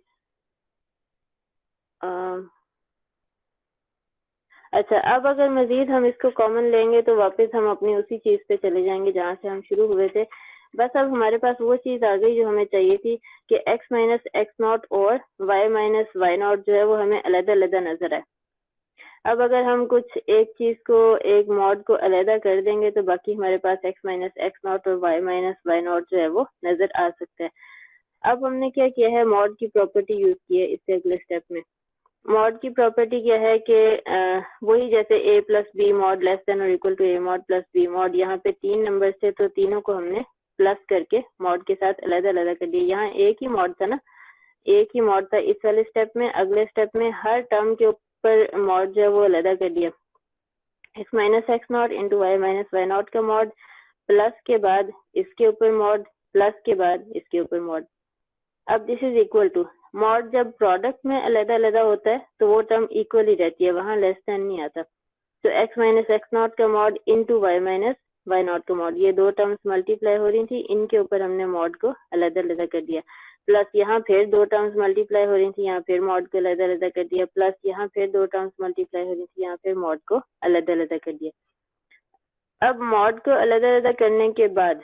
अच्छा, अब अगर मजीद हम इसको कॉमन लेंगे तो वापस हम अपनी उसी चीज पे चले जाएंगे जहाँ से हम शुरू हुए थे। बस अब हमारे पास वो चीज आ गई जो हमें चाहिए थी कि x माइनस एक्स नॉट और y माइनस वाई नॉट जो है वो हमें अलग अलग नजर आए। अब अगर हम कुछ एक चीज को, एक मॉड को अलग कर देंगे तो बाकी हमारे पास x माइनस एक्स नॉट और y माइनस वाई नॉट जो है वो नजर आ सकता है। अब हमने क्या किया है, मॉड की प्रॉपर्टी यूज की है इससे अगले स्टेप में। मॉड की प्रॉपर्टी क्या है कि वही जैसे a plus b mod less than और equal to a mod plus b mod, यहाँ पे तीन नंबर थे तो तीनों को हमने प्लस करके मॉड के साथ अलग अलग कर दिया। यहाँ एक ही मॉड था ना, एक ही मॉड था इस वाले स्टेप में, अगले स्टेप में हर टर्म के ऊपर मॉड जो है वो अलग कर दिया, x minus x nought into y minus y not का मॉड, प्लस के बाद इसके ऊपर मॉड, प्लस के बाद इसके ऊपर मॉड। अब this is equal to mod, जब प्रोडक्ट में अलग अलग होता है तो वो टर्म इक्वल ही रहती है, वहां लेस देन नहीं आता। तो x माइनस एक्स नॉट का mod into y minus y not का मॉड, ये दो टर्म्स मल्टीप्लाई हो रही थी, इनके ऊपर हमने मॉड को अलग अलग कर दिया, प्लस यहाँ फिर दो टर्म्स मल्टीप्लाई हो रही थी, यहाँ फिर मॉड को अलग अलग कर दिया, प्लस यहाँ फिर दो टर्म्स मल्टीप्लाई हो रही थी, यहाँ फिर मॉड को अलग अलग कर दिया। अब मॉड को अलग अलग करने के बाद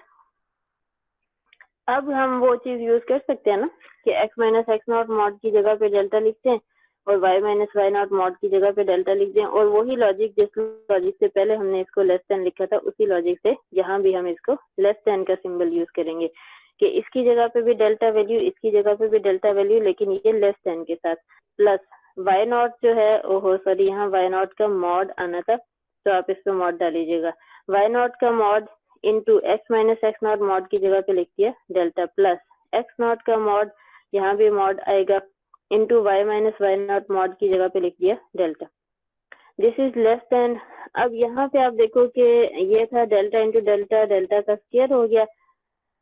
अब हम वो चीज यूज कर सकते हैं ना कि x minus x not mod की जगह पे डेल्टा लिखते हैं और y minus y not mod की जगह पे डेल्टा लिख दें, और वही लॉजिक जिस लॉजिक से पहले हमने इसको लेस देन लिखा था उसी लॉजिक से यहाँ भी हम इसको लेस देन का सिंबल यूज करेंगे कि इसकी जगह पे भी डेल्टा वैल्यू, इसकी जगह पे भी डेल्टा वैल्यू, लेकिन ये लेस देन के साथ, प्लस वाई नॉट जो है, ओहो सॉरी, यहाँ वाई नॉट का मॉड आना था तो आप इस पे मॉड डालीजिएगा, वाई नॉट का mod into x minus x not mod की जगह पे लिख दिया डेल्टा, प्लस एक्स नॉट का मॉड, यहाँ भी मॉड आएगा, into y minus y not mod की जगह पे लिख दिया delta. This is less than. अब यहाँ पे आप देखो कि ये था डेल्टा इंटू डेल्टा, डेल्टा का स्क्वायर हो गया,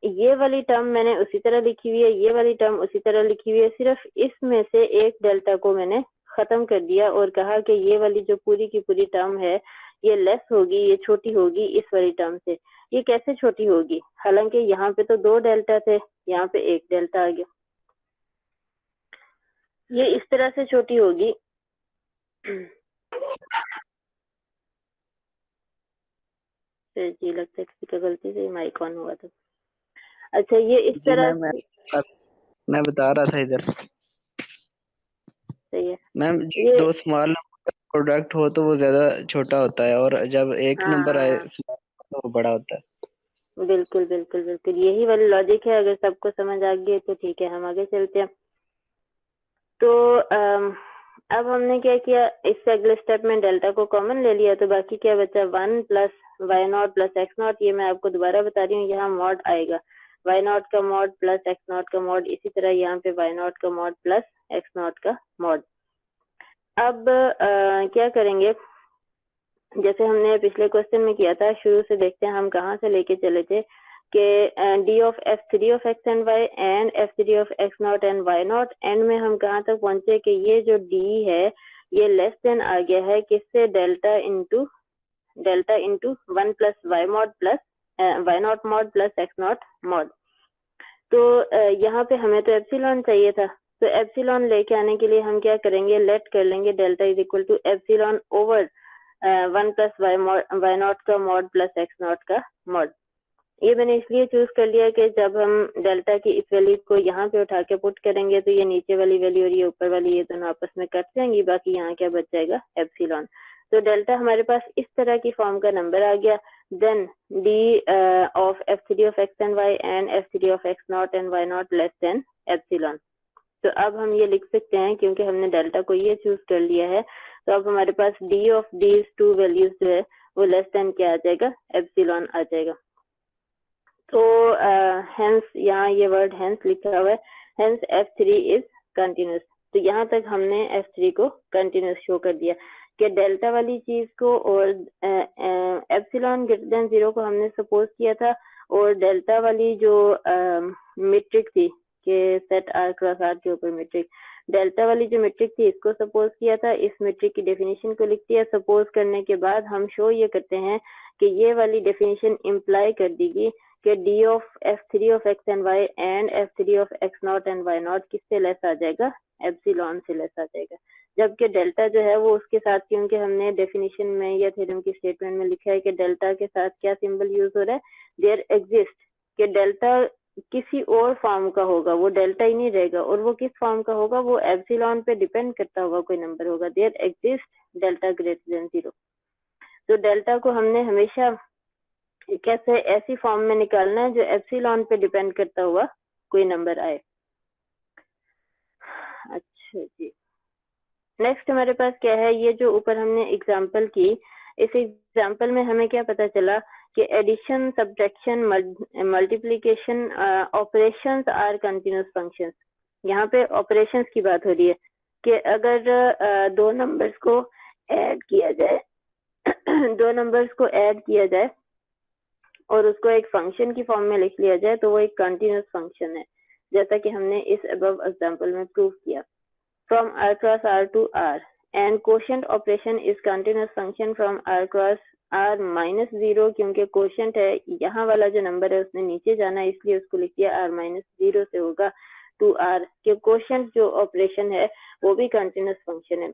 ये वाली टर्म मैंने उसी तरह लिखी हुई है, ये वाली टर्म उसी तरह लिखी हुई है, सिर्फ इसमें से एक डेल्टा को मैंने खत्म कर दिया और कहा कि ये वाली जो पूरी की पूरी टर्म है ये लेस होगी, ये छोटी होगी इस वाली टर्म से। ये कैसे छोटी होगी, हालांकि यहाँ पे तो दो डेल्टा थे, यहाँ पे एक डेल्टा आ गया, ये इस तरह से छोटी होगी। जी लगता है किसी का गलती से माइक ऑन हुआ था। अच्छा ये इस जी तरह मैम, मैं बता रहा था इधर। सही है मैम जी, ये। दो स्मॉल प्रोडक्ट हो तो वो ज्यादा छोटा होता है, और जब एक हाँ नंबर हाँ आए हाँ, तो वो बड़ा होता है। बिल्कुल बिल्कुल बिल्कुल, यही वाली लॉजिक है। अगर सबको समझ आ गई तो ठीक है, हम आगे चलते हैं। तो अब हमने क्या किया, इससे अगले स्टेप में डेल्टा को कॉमन ले लिया, तो बाकी क्या बचा, 1 plus y nought plus x nought. ये मैं आपको दोबारा बता रही हूँ, यहाँ मॉड आएगा, वाई नॉट का मॉड प्लस एक्स नॉट का मॉड, इसी तरह यहाँ पे वाई नॉट का मॉड प्लस एक्स नॉट का मॉड। अब क्या करेंगे, जैसे हमने पिछले क्वेश्चन में किया था, शुरू से देखते हैं हम कहाँ से लेके चले थे कि d of f three of x and y and f three of x not and y nought, end में हम कहाँ तक पहुंचे कि ये जो डी है ये लेस देन आ गया है किससे, delta into 1 plus y mod plus y not mod plus x not mod. तो यहाँ पे हमें तो एप्सिलॉन चाहिए था, तो एप्सिलॉन लेके आने के लिए हम क्या करेंगे, लेट कर लेंगे delta is equal to epsilon over 1 plus y not का मॉड प्लस एक्स नॉट का मॉड। ये मैंने इसलिए चूज कर लिया कि जब हम डेल्टा की इस वैल्यू को यहाँ पे उठा के पुट करेंगे तो ये नीचे वाली वैल्यू और ये ऊपर वाली, ये दोनों आपस में कट जाएंगी, बाकी यहाँ क्या बच जाएगा, एप्सिलॉन। तो डेल्टा हमारे पास इस तरह की फॉर्म का नंबर आ गया। Then d of f three of x and y and f three of x not and y not less than epsilon. तो अब हम ये लिख सकते हैं क्योंकि हमने डेल्टा को ये चूज कर लिया है, तो अब हमारे पास d of these two values जो है वो लेस देन क्या आ जाएगा, एप्सिलॉन आ जाएगा। तो हेंस यहाँ ये वर्ड हेंस लिखा हुआ है, हेंस F3 इज कंटिन्यूस। तो यहाँ तक हमने F3 को कंटिन्यूस शो कर दिया कि डेल्टा वाली चीज को और एप्सिलॉन ग्रेटर देन 0 को हमने सपोज किया था, और डेल्टा वाली जो मीट्रिक थी कि सेट आर क्रॉस आर के ऊपर मीट्रिक, डेल्टा वाली जो मीट्रिक थी इसको सपोज किया था, इस मीट्रिक की डेफिनेशन को लिख दिया। सपोज करने के बाद हम शो ये करते हैं कि ये वाली डेफिनेशन इम्प्लाई कर देगी कि d of f three of x and y and f three of x not and y nought किससे लेस आ जाएगा, एप्सिलॉन से लेस आ जाएगा। जबकि डेल्टा जो है वो उसके साथ, क्योंकि हमने डेफिनेशन में या थ्योरम की स्टेटमेंट में लिखा है कि डेल्टा के साथ क्या सिंबल यूज हो रहा है, देयर एग्जिस्ट, कि डेल्टा किसी और फॉर्म का होगा, वो डेल्टा ही नहीं रहेगा, और वो किस फॉर्म का होगा, वो एप्सिलॉन पे डिपेंड करता हुआ कोई नंबर होगा, there exist delta greater than 0। तो डेल्टा को हमने हमेशा कैसे ऐसी फॉर्म में निकालना है जो एप्सिलॉन पे डिपेंड करता हुआ कोई नंबर आए। अच्छा जी, नेक्स्ट हमारे पास क्या है, ये जो ऊपर हमने एग्जांपल की, इस एग्जांपल में हमें क्या पता चला कि addition, subtraction, multiplication operations are continuous functions. यहाँ पे ऑपरेशंस की बात हो रही है कि अगर दो नंबर्स को ऐड किया जाए दो नंबर्स को ऐड किया जाए और उसको एक फंक्शन की फॉर्म में लिख लिया जाए तो वो एक कंटिन्यूस फंक्शन है, जैसा कि हमने इस अबव एग्जांपल में प्रूव किया। From r cross r to r and quotient operation is continuous function from r cross r minus 0, क्योंकि कोशेंट है यहाँ वाला जो नंबर है उसने नीचे जाना है इसलिए उसको लिख दिया r माइनस 0 से होगा टू r के कोशेंट जो ऑपरेशन है वो भी कंटिन्यूस फंक्शन है।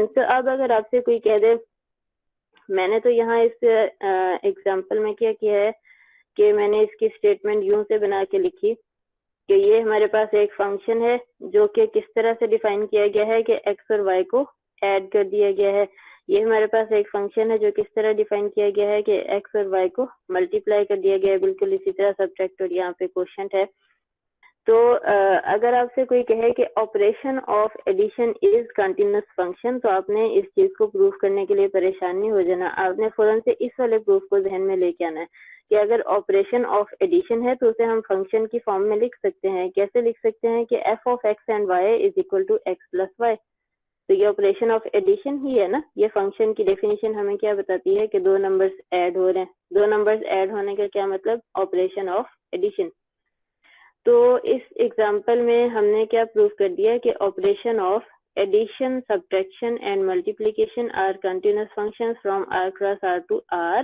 तो अब अगर आपसे कोई कह दे, मैंने तो यहाँ इस एग्जाम्पल में क्या किया है कि मैंने इसकी स्टेटमेंट यूं से बना के लिखी कि ये हमारे पास एक फंक्शन है जो कि किस तरह से डिफाइन किया गया है कि x और y को ऐड कर दिया गया है। ये हमारे पास एक फंक्शन है जो किस तरह डिफाइन किया गया है कि x और y को मल्टीप्लाई कर दिया गया है, बिल्कुल इसी तरह सब्ट्रैक्ट और यहाँ पे क्वोशंट है। तो अगर आपसे कोई कहे कि operation of addition is continuous function, तो आपने इस चीज को प्रूफ करने के लिए परेशान नहीं हो जाना, आपने फौरन से इस वाले प्रूफ को जहन में लेके आना है कि अगर ऑपरेशन ऑफ एडिशन है तो उसे हम फंक्शन की फॉर्म में लिख सकते हैं। कैसे लिख सकते हैं कि f of x and y is equal to x plus y. तो ये ऑपरेशन ऑफ एडिशन ही है ना। ये फंक्शन की डेफिनेशन हमें क्या बताती है कि दो नंबर्स ऐड हो रहे हैं। दो नंबर्स ऐड होने का क्या मतलब, ऑपरेशन ऑफ एडिशन। तो इस एग्जाम्पल में हमने क्या प्रूव कर दिया कि operation of addition, subtraction and multiplication are continuous functions from r cross r to r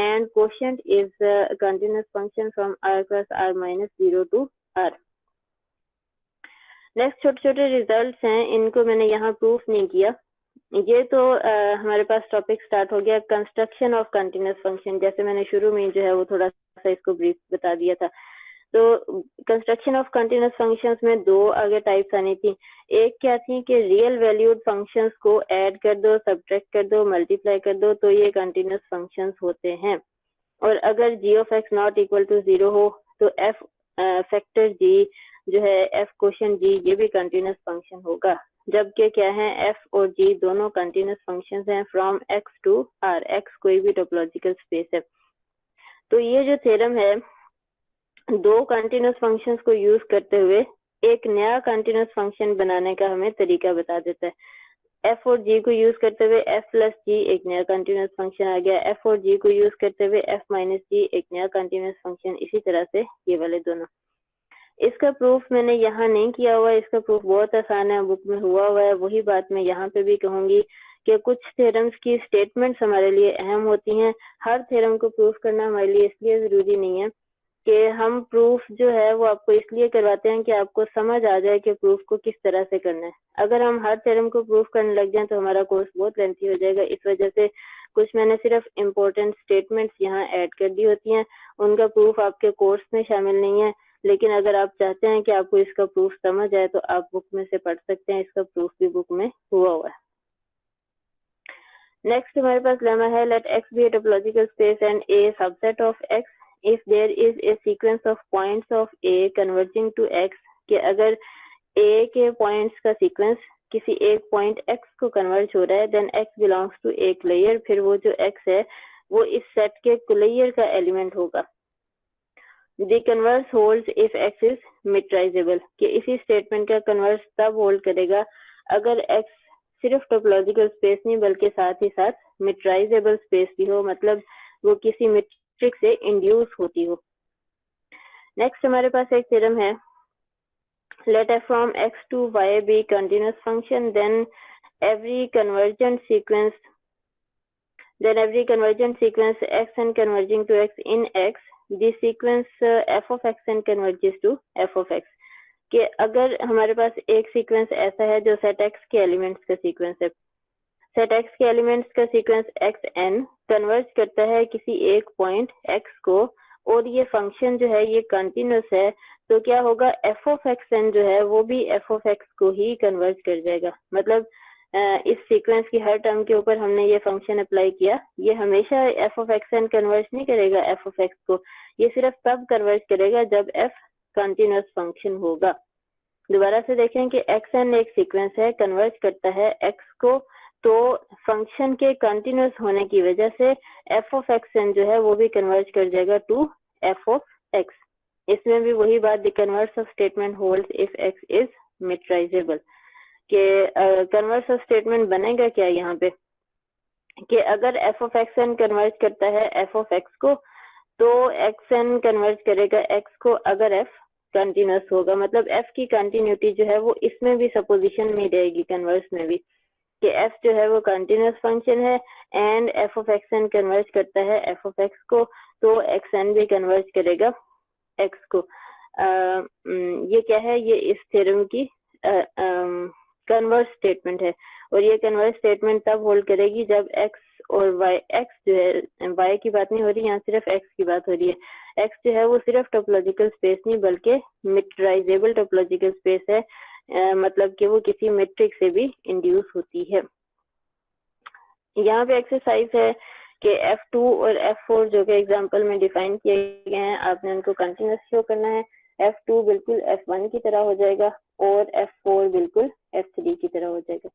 and quotient is a continuous function from r cross r minus 0 to r. Next छोटे छोटे results हैं, इनको मैंने यहाँ proof नहीं किया। ये तो हमारे पास टॉपिक स्टार्ट हो गया कंस्ट्रक्शन ऑफ कंटिन्यूस फंक्शन। जैसे मैंने शुरू में जो है वो थोड़ा सा इसको ब्रीफ बता दिया था। तो कंस्ट्रक्शन ऑफ कंटिन्यूस फंक्शंस में दो आगे टाइप्स आनी थी। एक क्या थी कि रियल वैल्यूड फंक्शंस को ऐड कर दो, सब्ट्रैक्ट कर दो, मल्टीप्लाई कर दो तो ये कंटिन्यूस फंक्शंस होते हैं। और अगर g of x not equal to 0 हो तो f फैक्टर g जो है f क्वोशंट g ये भी कंटिन्यूस फंक्शन होगा। जबकि क्या है, f और g दोनों कंटिन्यूस फंक्शंस हैं from x to r। x कोई भी टोपोलॉजिकल स्पेस है। तो ये जो थ्योरम है दो कंटिन्यूस फंक्शंस को यूज करते हुए एक नया कंटिन्यूस फंक्शन बनाने का हमें तरीका बता देता है। f और g को यूज करते हुए f प्लस g एक नया कंटिन्यूस फंक्शन आ गया। f और g को यूज करते हुए f माइनस g एक नया कंटिन्यूस फंक्शन। इसी तरह से ये वाले दोनों। इसका प्रूफ मैंने यहाँ नहीं किया हुआ, इसका प्रूफ बहुत आसान है, बुक में हुआ हुआ है। वही बात मैं यहाँ पे भी कहूंगी कि कुछ थ्योरम्स की स्टेटमेंट्स हमारे लिए अहम होती हैं। हर थ्योरम को प्रूफ करना हमारे लिए इसलिए जरूरी नहीं है कि हम प्रूफ जो है वो आपको इसलिए करवाते हैं कि आपको समझ आ जाए कि प्रूफ को किस तरह से करना है। अगर हम हर थ्योरम को प्रूफ करने लग जाएं तो हमारा कोर्स बहुत लेंथी हो जाएगा। इस वजह से कुछ मैंने सिर्फ इम्पोर्टेंट स्टेटमेंट्स यहाँ ऐड कर दी होती हैं, उनका प्रूफ आपके कोर्स में शामिल नहीं है। लेकिन अगर आप चाहते हैं कि आपको इसका प्रूफ समझ आए तो आप बुक में से पढ़ सकते हैं, इसका प्रूफ भी बुक में हुआ हुआ है। नेक्स्ट हमारे पास लेमा है, let x be a topological space and a subset of x if there is a sequence of points of a converging to x, कि अगर a के पॉइंट्स का सीक्वेंस किसी एक पॉइंट x को कन्वर्ज हो रहा है, then x belongs to A closure, फिर वो जो x है वो इस सेट के क्लेयर का एलिमेंट होगा। The converse holds if x is metrizable, कि इसी स्टेटमेंट का कन्वर्स तब होल्ड करेगा अगर x सिर्फ टोपोलॉजिकल स्पेस नहीं बल्कि साथ ही साथ मिट्राइजेबल स्पेस भी हो, मतलब वो किसी मैट्रिक्स से इंड्यूस होती हो। नेक्स्ट हमारे पास एक थ्योरम है, let f from x to y be continuous function, then every convergent sequence x and converging to x in x, the sequence f of x and converges to f of x, कि अगर हमारे पास एक sequence ऐसा है जो set x के elements का sequence है, सेट x के एलिमेंट्स का सीक्वेंस xn कन्वर्ज करता है किसी एक पॉइंट x को, और ये फंक्शन जो है ये कंटिन्यूस है, तो क्या होगा, f of xn जो है वो भी f of x को ही कन्वर्ज कर जाएगा। मतलब इस सीक्वेंस की हर टर्म के ऊपर हमने ये फंक्शन अप्लाई किया, ये हमेशा f of xn कन्वर्ज नहीं करेगा f of x को, ये सिर्फ तब कन्वर्ज करेगा जब f कंटिन्यूस फंक्शन होगा। दोबारा से देखें कि xn एक सीक्वेंस है, कन्वर्ज करता है x को, तो फंक्शन के कंटिन्यूस होने की वजह से f of xn जो है वो भी कन्वर्ज कर जाएगा टू f of x। इसमें भी वही बात, the converse of statement holds if x is metrizable, के कन्वर्स ऑफ स्टेटमेंट बनेगा क्या यहाँ पे कि अगर f of x n converge करता है एफ ऑफ एक्स को, तो एक्स एन कन्वर्ज करेगा एक्स को अगर एफ कंटिन्यूस होगा। मतलब एफ की कंटिन्यूटी जो है वो इसमें भी सपोजिशन में रहेगी, कन्वर्स में भी, कि एफ जो है वो कंटिन्यूस फंक्शन है and f of x n converge करता है एफ ऑफ एक्स को, तो एक्स एन भी कन्वर्ज करेगा एक्स को। ये क्या है, ये इस थ्योरम की कन्वर्स स्टेटमेंट है, और ये कन्वर्स स्टेटमेंट तब होल्ड करेगी जब एक्स और वाई, एक्स जो है वाई की बात नहीं हो रही, यहाँ सिर्फ एक्स की बात हो रही है। एक्स जो है वो सिर्फ टोपोलॉजिकल स्पेस नहीं बल्कि मिटराइजेबल टोपोलॉजिकल स्पेस है, मतलब कि वो किसी मैट्रिक्स से भी इंड्यूस होती है। यहाँ पे एक्सरसाइज है कि F2 और F4 जो कि एग्जांपल में डिफाइन किए गए हैं, आपने उनको कंटिन्यूस शो करना है। F2 बिल्कुल F1 की तरह हो जाएगा और F4 बिल्कुल F3 की तरह हो जाएगा।